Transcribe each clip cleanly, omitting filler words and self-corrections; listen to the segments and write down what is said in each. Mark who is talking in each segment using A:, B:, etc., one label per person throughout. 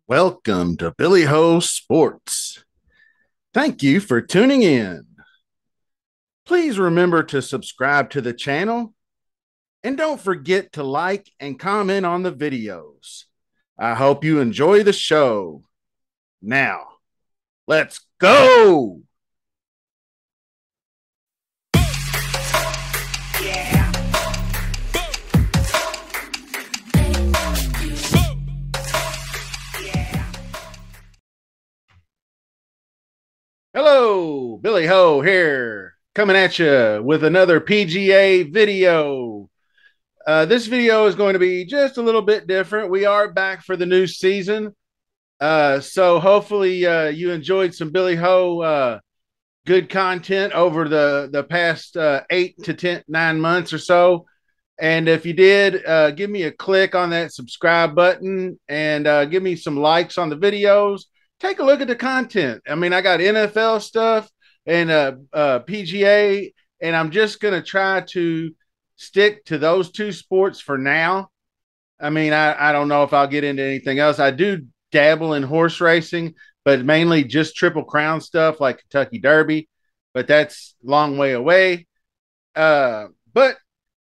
A: Welcome to Billy Ho Sports. Thank you for tuning in. Please remember to subscribe to the channel and don't forget to like and comment on the videos. I hope you enjoy the show. Now, let's go. Hello, Billy Ho here, coming at you with another PGA video. This video is going to be just a little bit different. We are back for the new season. So hopefully you enjoyed some Billy Ho good content over the past 8 to 9 months or so. And if you did, give me a click on that subscribe button and give me some likes on the videos. Take a look at the content. I mean, I got NFL stuff and PGA, and I'm just going to try to stick to those two sports for now. I mean, I don't know if I'll get into anything else. I do dabble in horse racing, but mainly just Triple Crown stuff like Kentucky Derby, but that's a long way away. But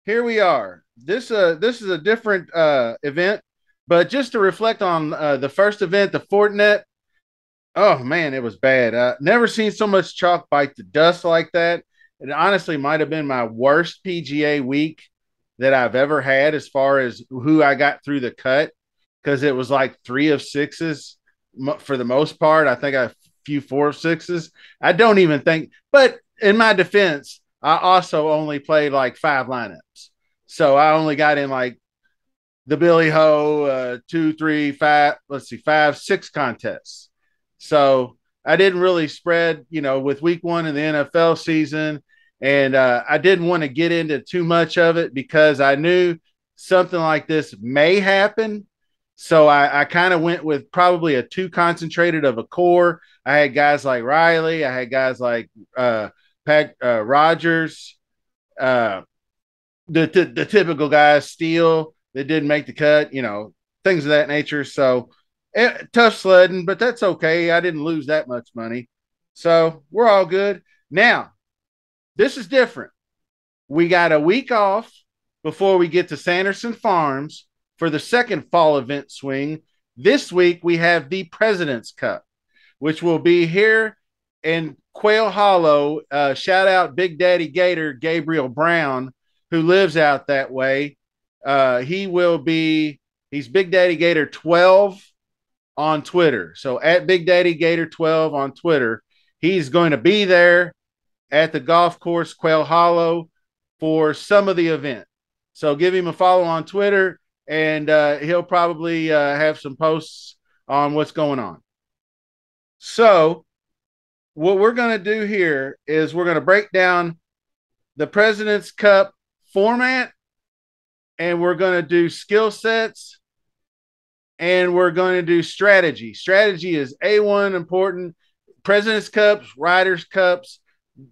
A: here we are. This is a different event, but just to reflect on the first event, the Fortinet. Oh man, it was bad. Never seen so much chalk bite the dust like that. It honestly might have been my worst PGA week that I've ever had as far as who I got through the cut because it was like 3 of 6s for the most part. I think a few 4 of 6s. I don't even think, but in my defense, I also only played like 5 lineups. So I only got in like the Billy Ho 2, 3, 5, let's see, 5, 6 contests. So I didn't really spread, with week one in the NFL season. And I didn't want to get into too much of it because I knew something like this may happen. So I kind of went with probably a too concentrated of a core. I had guys like Riley. I had guys like Pat Rogers, uh, the typical guys, Steele that didn't make the cut, things of that nature. So tough sledding, but that's okay. I didn't lose that much money. So we're all good. Now, this is different. We got a week off before we get to Sanderson Farms for the second fall event swing. This week, we have the President's Cup, which will be here in Quail Hollow. Shout out Big Daddy Gator, Gabriel Brown, who lives out that way. He's Big Daddy Gator 12 on Twitter. So at Big Daddy Gator 12 on Twitter, he's going to be there at the golf course, Quail Hollow, for some of the event. So give him a follow on Twitter, and he'll probably have some posts on what's going on. So what we're going to do here is we're going to break down the President's Cup format, and we're going to do skill sets, and we're going to do strategy. Strategy is A1 important. President's Cups, Riders' Cups,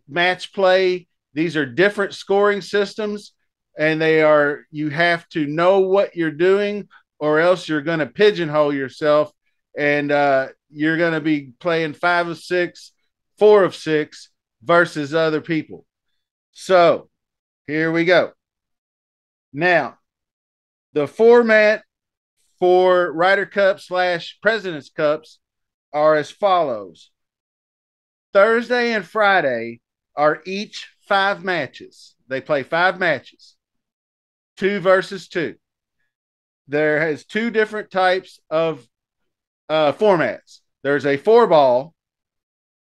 A: match play. These are different scoring systems, and you have to know what you're doing, or else you're going to pigeonhole yourself, and you're going to be playing 5 of 6, 4 of 6 versus other people. So here we go. Now, the format for Ryder Cup / President's Cups are as follows. Thursday and Friday are each 5 matches. They play 5 matches, 2 versus 2. There has 2 different types of formats. There's a 4-ball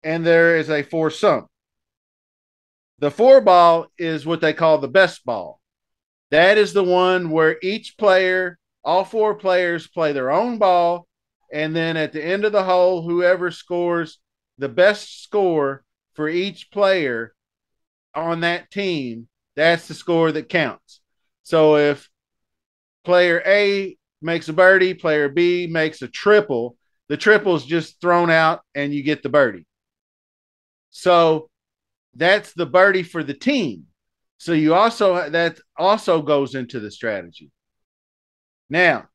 A: and there is a 4-some. The 4-ball is what they call the best ball. That is the one where each player, all 4 players play their own ball, and then at the end of the hole, whoever scores the best score for each player on that team, that's the score that counts. So if player A makes a birdie, player B makes a triple, the triple is just thrown out and you get the birdie. So that's the birdie for the team. So that also goes into the strategy. Now,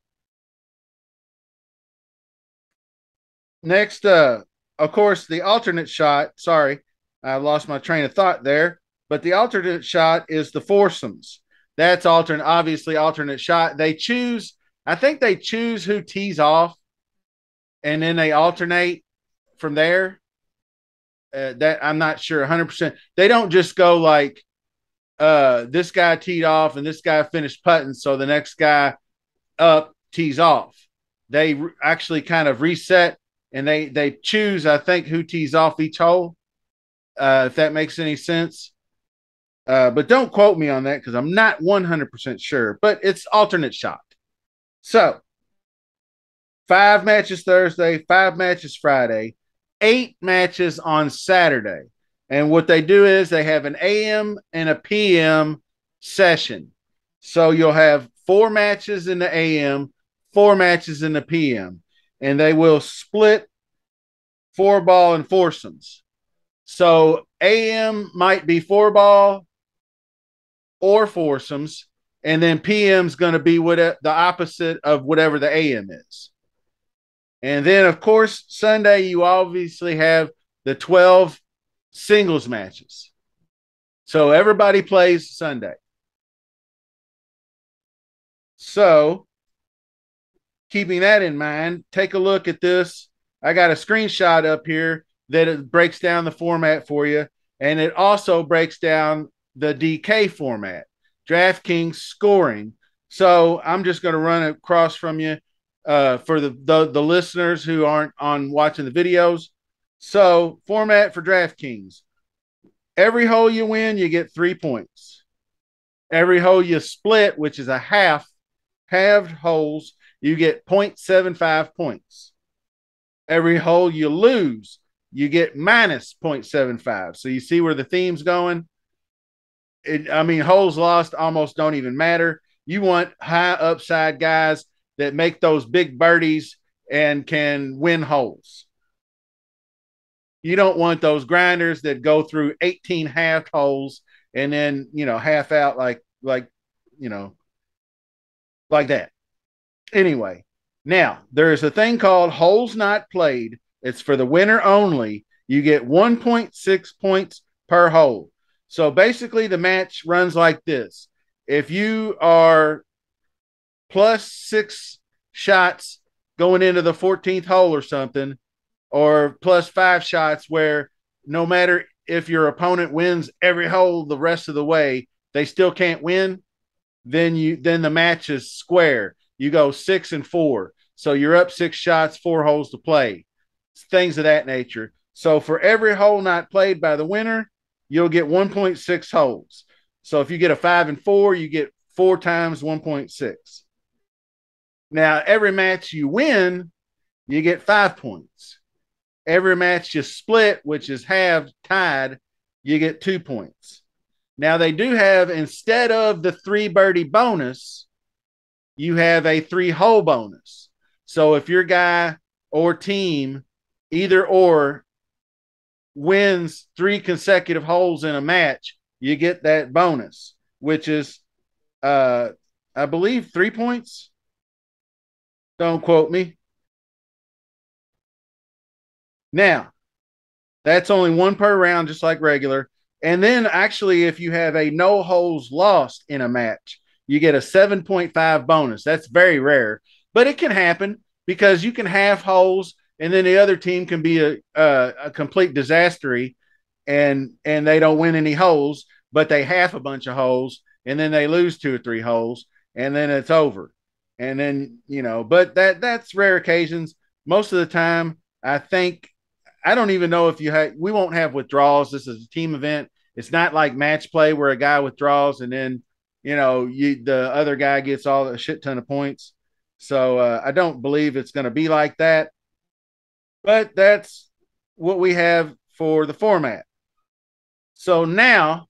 A: Next, of course, the alternate shot. Sorry, I lost my train of thought there. But the alternate shot is the foursomes. That's alternate, obviously, alternate shot. They choose, I think they choose who tees off and then they alternate from there. That I'm not sure 100%. They don't just go like this guy teed off and this guy finished putting, so the next guy up tees off. They actually kind of reset and they choose, I think, who tees off each hole. If that makes any sense. But don't quote me on that because I'm not 100% sure. But it's alternate shot. So 5 matches Thursday, 5 matches Friday, 8 matches on Saturday. And what they do is they have an AM and a PM session. So you'll have 4 matches in the AM, 4 matches in the PM, and they will split 4 ball and foursomes. So AM might be 4 ball or foursomes, and then PM's going to be what the opposite of whatever the AM is. And then, of course, Sunday, you obviously have the 12 singles matches. So everybody plays Sunday. So, keeping that in mind, take a look at this. I got a screenshot up here that it breaks down the format for you. And it also breaks down the DK format, DraftKings scoring. So, I'm just going to run it across from you for the listeners who aren't on watching the videos. So, format for DraftKings. Every hole you win, you get 3 points. Every hole you split, which is a halved holes, you get 0.75 points. Every hole you lose, you get minus 0.75. So you see where the theme's going? Holes lost almost don't even matter. You want high upside guys that make those big birdies and can win holes. You don't want those grinders that go through 18 half holes and then, half out like that. Anyway, now there is a thing called holes not played. It's for the winner only. You get 1.6 points per hole. So basically, the match runs like this. If you are +6 shots going into the 14th hole or something, or +5 shots where no matter if your opponent wins every hole the rest of the way, they still can't win, then the match is square. You go 6-4. So you're up 6 shots, 4 holes to play. Things of that nature. So for every hole not played by the winner, you'll get 1.6 holes. So if you get a 5-4, you get 4 times 1.6. Now, every match you win, you get 5 points. Every match you split, which is half tied, you get 2 points. Now, they do have, instead of the 3 birdie bonus, you have a 3 hole bonus. So if your guy or team, either or, wins 3 consecutive holes in a match, you get that bonus, which is, I believe, 3 points. Don't quote me. Now, that's only 1 per round, just like regular. And then actually, if you have a no holes lost in a match, you get a 7.5 bonus. That's very rare, but it can happen because you can have holes and then the other team can be a complete disastery and they don't win any holes, but they half a bunch of holes and then they lose 2 or 3 holes and then it's over. And then, but that's rare occasions. Most of the time, I don't even know if we won't have withdrawals. This is a team event. It's not like match play where a guy withdraws and then, the other guy gets all a shit ton of points. So I don't believe it's going to be like that. But that's what we have for the format. So now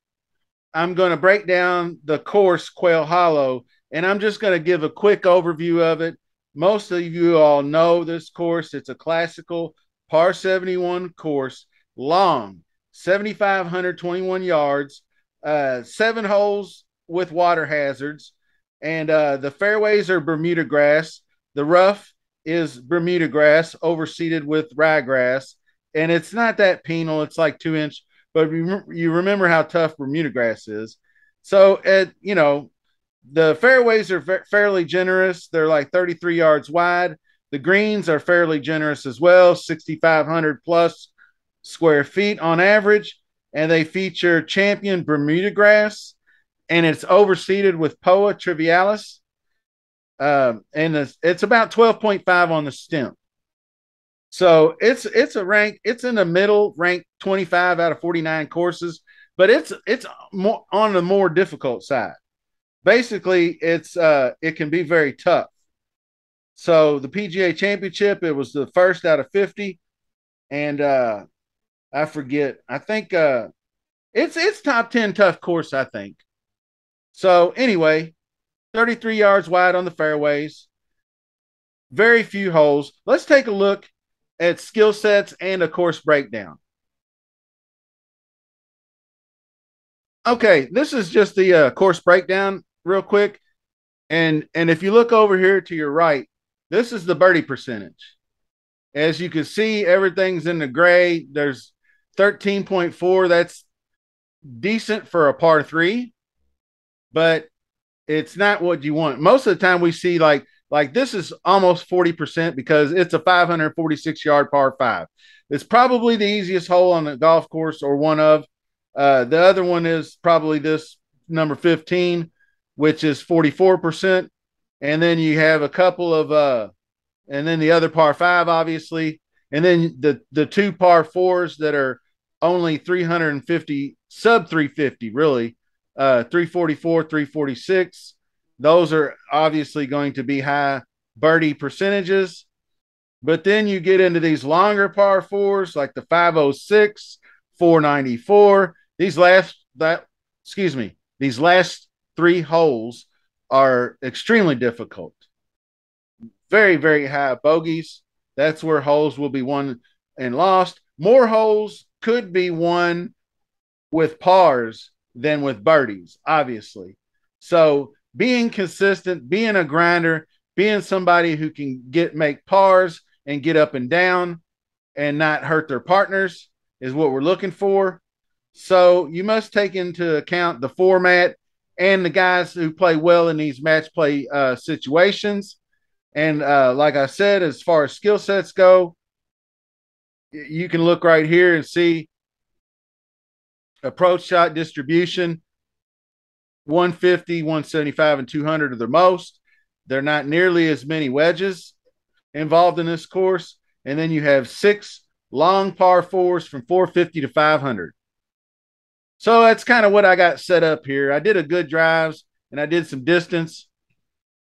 A: I'm going to break down the course Quail Hollow, and I'm just going to give a quick overview of it. Most of you all know this course. It's a classical par 71 course, long, 7,521 yards, 7 holes with water hazards, and the fairways are Bermuda grass. The rough is Bermuda grass overseeded with ryegrass, and it's not that penal. It's like 2 inch, but you remember how tough Bermuda grass is. So, the fairways are fairly generous. They're like 33 yards wide. The greens are fairly generous as well, 6,500 plus square feet on average, and they feature champion Bermuda grass, and it's overseeded with Poa trivialis, and it's about 12.5 on the stem. So it's a rank. It's in the middle, ranked 25 out of 49 courses, but it's more on the more difficult side. Basically, it can be very tough. So the PGA Championship, it was the first out of 50, and I forget. I think it's top 10 tough course. I think. So anyway, 33 yards wide on the fairways, very few holes. Let's take a look at skill sets and a course breakdown. Okay, this is just the course breakdown real quick. And if you look over here to your right, this is the birdie percentage. As you can see, everything's in the gray. There's 13.4. That's decent for a par three, but it's not what you want. Most of the time we see like this is almost 40% because it's a 546 yard par five. It's probably the easiest hole on the golf course, or one of. The other one is probably this number 15, which is 44%. And then you have a couple of and then the other par five, obviously. And then the two par fours that are only 350, sub 350, really, 344, 346. Those are obviously going to be high birdie percentages. But then you get into these longer par fours, like the 506, 494. These last three holes are extremely difficult. Very, very high bogeys. That's where holes will be won and lost. More holes could be won with pars than with birdies, obviously. So being consistent, being a grinder, being somebody who can make pars and get up and down and not hurt their partners is what we're looking for. So you must take into account the format and the guys who play well in these match play situations. And like I said, as far as skill sets go, you can look right here and see approach shot distribution. 150, 175, and 200 are the most. They're not nearly as many wedges involved in this course. And then you have 6 long par fours from 450 to 500. So that's kind of what I got set up here. I did a good drives and I did some distance.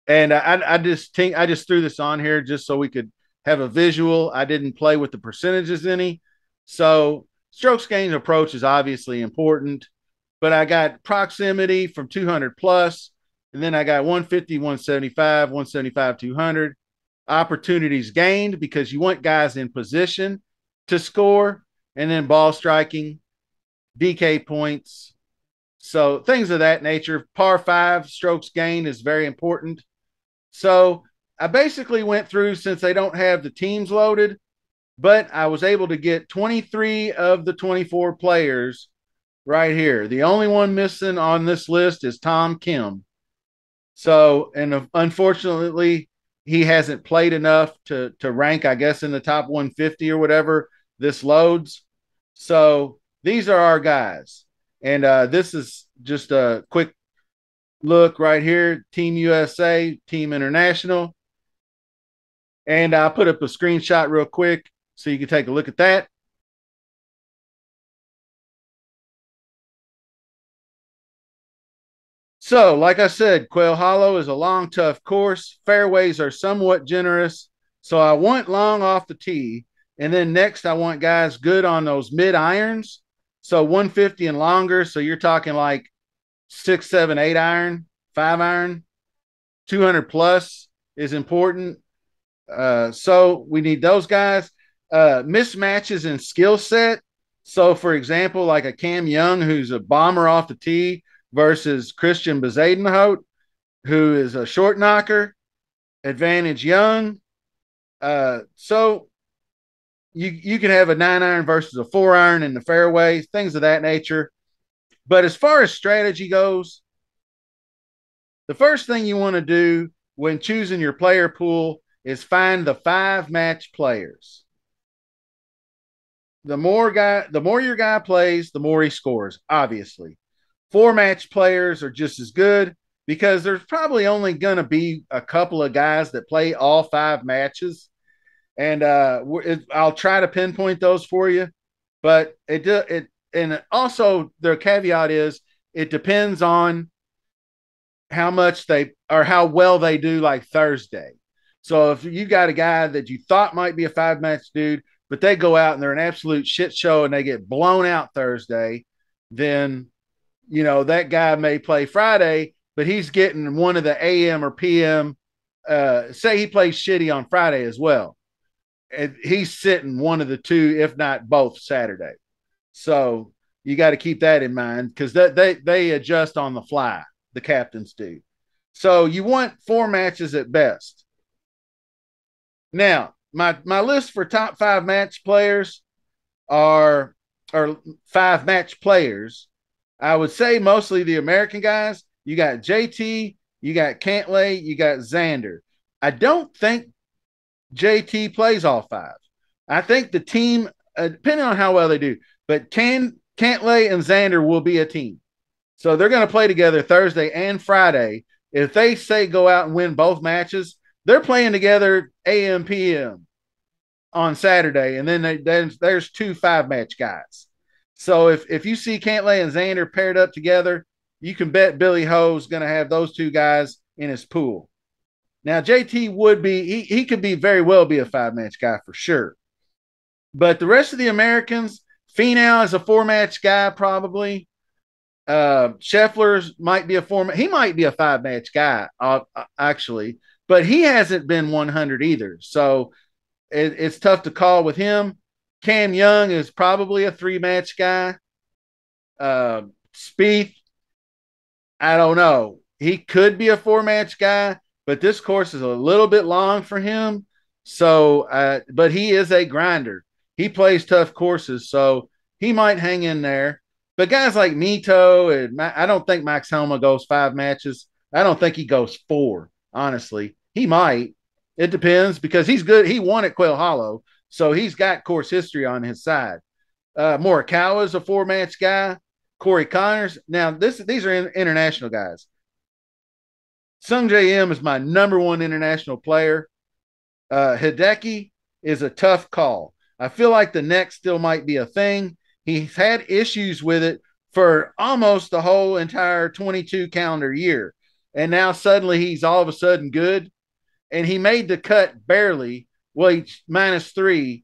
A: And I just threw this on here just so we could have a visual. I didn't play with the percentages any. So strokes gained approach is obviously important, but I got proximity from 200 plus, and then I got 150, 175, 175, 200. Opportunities gained because you want guys in position to score, and then ball striking, DK points. So things of that nature. Par five strokes gained is very important. So I basically went through, since they don't have the teams loaded, but I was able to get 23 of the 24 players right here. The only one missing on this list is Tom Kim. So, and unfortunately, he hasn't played enough to rank, I guess, in the top 150 or whatever this loads. So these are our guys. And this is just a quick look right here. Team USA, Team International. And I'll put up a screenshot real quick so you can take a look at that. So, like I said, Quail Hollow is a long, tough course. Fairways are somewhat generous. So I want long off the tee. And then next, I want guys good on those mid irons. So 150 and longer. So you're talking like 6, 7, 8 iron, 5 iron. 200 plus is important. So we need those guys. Mismatches in skill set. So, for example, like a Cam Young, who's a bomber off the tee, versus Christian Bezadenhout, who is a short knocker. Advantage Young. So you can have a 9-iron versus a 4-iron in the fairways, things of that nature. But as far as strategy goes, the first thing you want to do when choosing your player pool is find the 5 match players. The more your guy plays, the more he scores, obviously. 4-match players are just as good because there's probably only going to be a couple of guys that play all 5 matches. And I'll try to pinpoint those for you. But and also the caveat is it depends on how much they or how well they do like Thursday. So if you got a guy that you thought might be a 5 match dude, but they go out and they're an absolute shit show and they get blown out Thursday, then that guy may play Friday, but he's getting one of the AM or PM. Say he plays shitty on Friday as well. And he's sitting one of the two, if not both, Saturday. So you got to keep that in mind because they adjust on the fly. The captains do. So you want 4 matches at best. Now, my list for top 5 match players are or 5 match players. I would say mostly the American guys. You got JT, you got Cantlay, you got Xander. I don't think JT plays all 5. I think the team, depending on how well they do, but Cantlay and Xander will be a team. So they're going to play together Thursday and Friday. If they say go out and win both matches, they're playing together AM PM on Saturday, and then there's 2 5-match guys. So if you see Cantlay and Xander paired up together, you can bet Billy Ho's going to have those 2 guys in his pool. Now JT would be he could be very well be a 5-match guy for sure, but the rest of the Americans, Finau is a 4-match guy probably. Scheffler's might be he might be a 5-match guy actually, but he hasn't been 100 either. So it's tough to call with him. Cam Young is probably a 3-match guy. Spieth, I don't know. He could be a 4-match guy, but this course is a little bit long for him. So, but he is a grinder. He plays tough courses, so he might hang in there. But guys like Mito and I don't think Max Homa goes 5 matches. I don't think he goes 4, honestly. He might. It depends because he's good. He won at Quail Hollow, so he's got course history on his side. Morikawa is a 4-match guy. Corey Connors. Now, these are international guys. Sungjae Im is my number 1 international player. Hideki is a tough call. I feel like the neck still might be a thing. He's had issues with it for almost the whole entire 22 calendar year. And now suddenly he's all of a sudden good. And he made the cut barely. Well, he's -3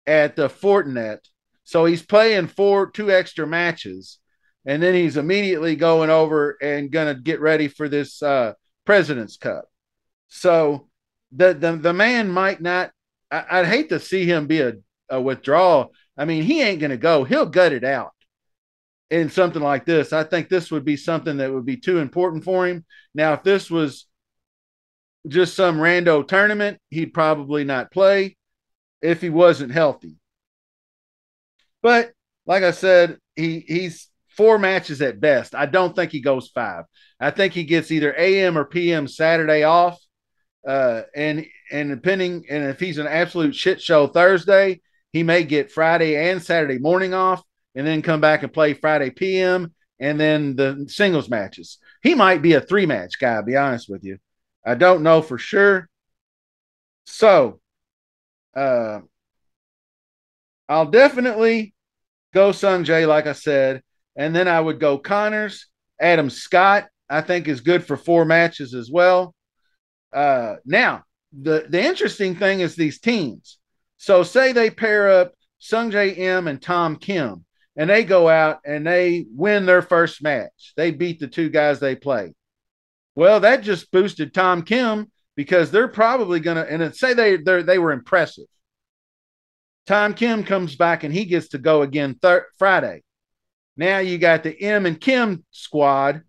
A: at the Fortinet. So he's playing 2 extra matches. And then he's immediately going over and going to get ready for this President's Cup. So the man might not, I'd hate to see him be a withdrawal. I mean, he ain't going to go. He'll gut it out in something like this. I think this would be something that would be too important for him. Now, if this was just some rando tournament, he'd probably not play if he wasn't healthy. But like I said, he's 4 matches at best. I don't think he goes 5. I think he gets either AM or PM Saturday off. And depending, and if he's an absolute shit show Thursday, he may get Friday and Saturday morning off and then come back and play Friday PM and then the singles matches. He might be a 3-match guy, to be honest with you. I don't know for sure. So I'll definitely go Sungjae, like I said. And then I would go Connors. Adam Scott, I think, is good for 4 matches as well. Now, the interesting thing is these teams. So say they pair up Sungjae Im and Tom Kim, and they go out and they win their first match. They beat the 2 guys they play. Well, that just boosted Tom Kim because they're probably going to, and say they were impressive. Tom Kim comes back and he gets to go again Friday. Now you got the M and Kim squad,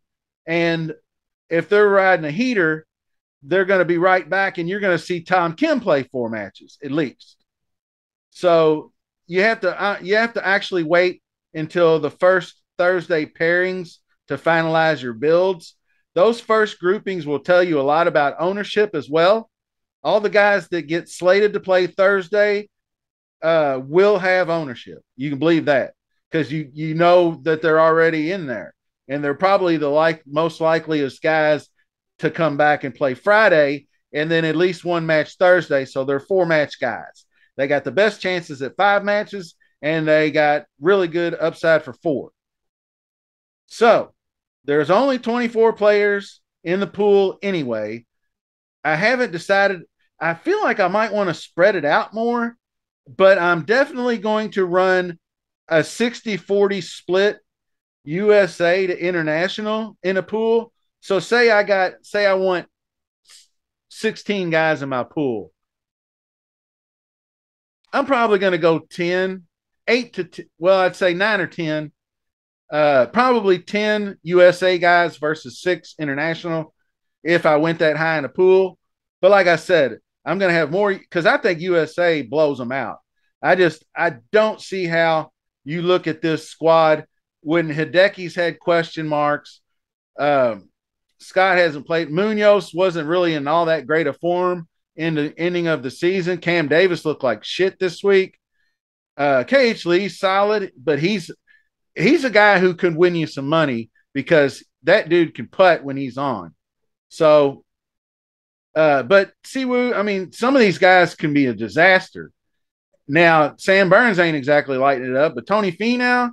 A: and if they're riding a heater, they're going to be right back, and you're going to see Tom Kim play 4 matches at least. So you have to actually wait until the first Thursday pairings to finalize your builds. Those first groupings will tell you a lot about ownership as well. All the guys that get slated to play Thursday will have ownership. You can believe that because you know that they're already in there, and they're probably the most likeliest guys to come back and play Friday, and then at least 1 match Thursday. So they're 4 match guys. They got the best chances at 5 matches, and they got really good upside for 4. So there's only 24 players in the pool anyway. I haven't decided. I feel like I might want to spread it out more, but I'm definitely going to run a 60-40 split USA to international in a pool. So say I want 16 guys in my pool. I'm probably going to go 10, 8 to 10, well, I'd say 9 or 10. Probably 10 USA guys versus 6 international if I went that high in a pool. But like I said, I'm going to have more because I think USA blows them out. I don't see how you look at this squad when Hideki's had question marks. Scott hasn't played. Munoz wasn't really in all that great a form in the ending of the season. Cam Davis looked like shit this week. KH Lee's solid, but he's a guy who could win you some money because that dude can putt when he's on. So, but Siwoo, I mean, some of these guys can be a disaster. Now, Sam Burns ain't exactly lighting it up, but Tony Finau,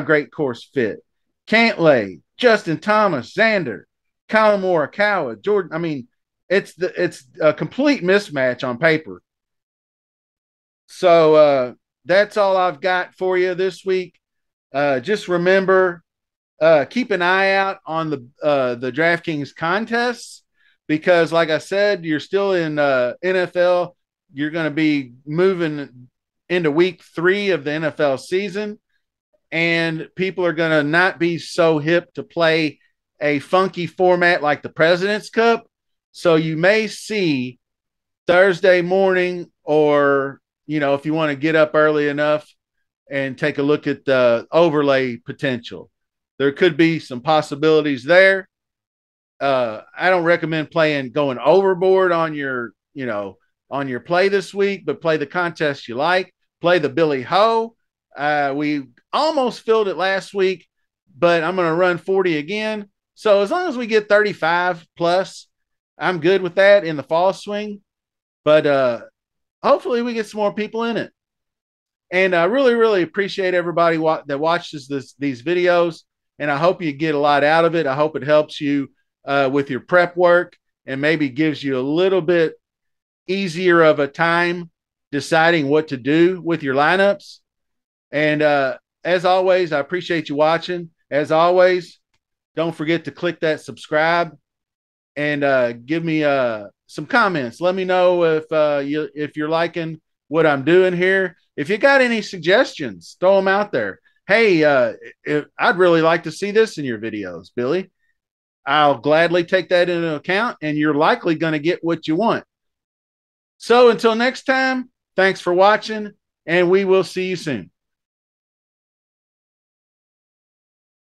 A: great course fit. Cantlay, Justin Thomas, Xander, Colin Morikawa, Jordan. I mean, it's a complete mismatch on paper. So that's all I've got for you this week. Just remember, keep an eye out on the DraftKings contests because, like I said, you're still in NFL. You're going to be moving into week 3 of the NFL season, and people are going to not be so hip to play a funky format like the President's Cup. So you may see Thursday morning, or if you want to get up early enough and take a look at the overlay potential, there could be some possibilities there. I don't recommend going overboard on your play this week, but play the contest you like. Play the Billy Ho. We almost filled it last week, but I'm going to run 40 again. So as long as we get 35 plus, I'm good with that in the fall swing. But hopefully we get some more people in it. And I really, really appreciate everybody that watches these videos. And I hope you get a lot out of it. I hope it helps you with your prep work and maybe gives you a little bit easier of a time deciding what to do with your lineups. And as always, I appreciate you watching. As always, don't forget to click that subscribe and give me some comments. Let me know if you're liking what I'm doing here. If you got any suggestions, throw them out there. Hey, I'd really like to see this in your videos, Billy. I'll gladly take that into account, and you're likely going to get what you want. So until next time, thanks for watching, and we will see you soon.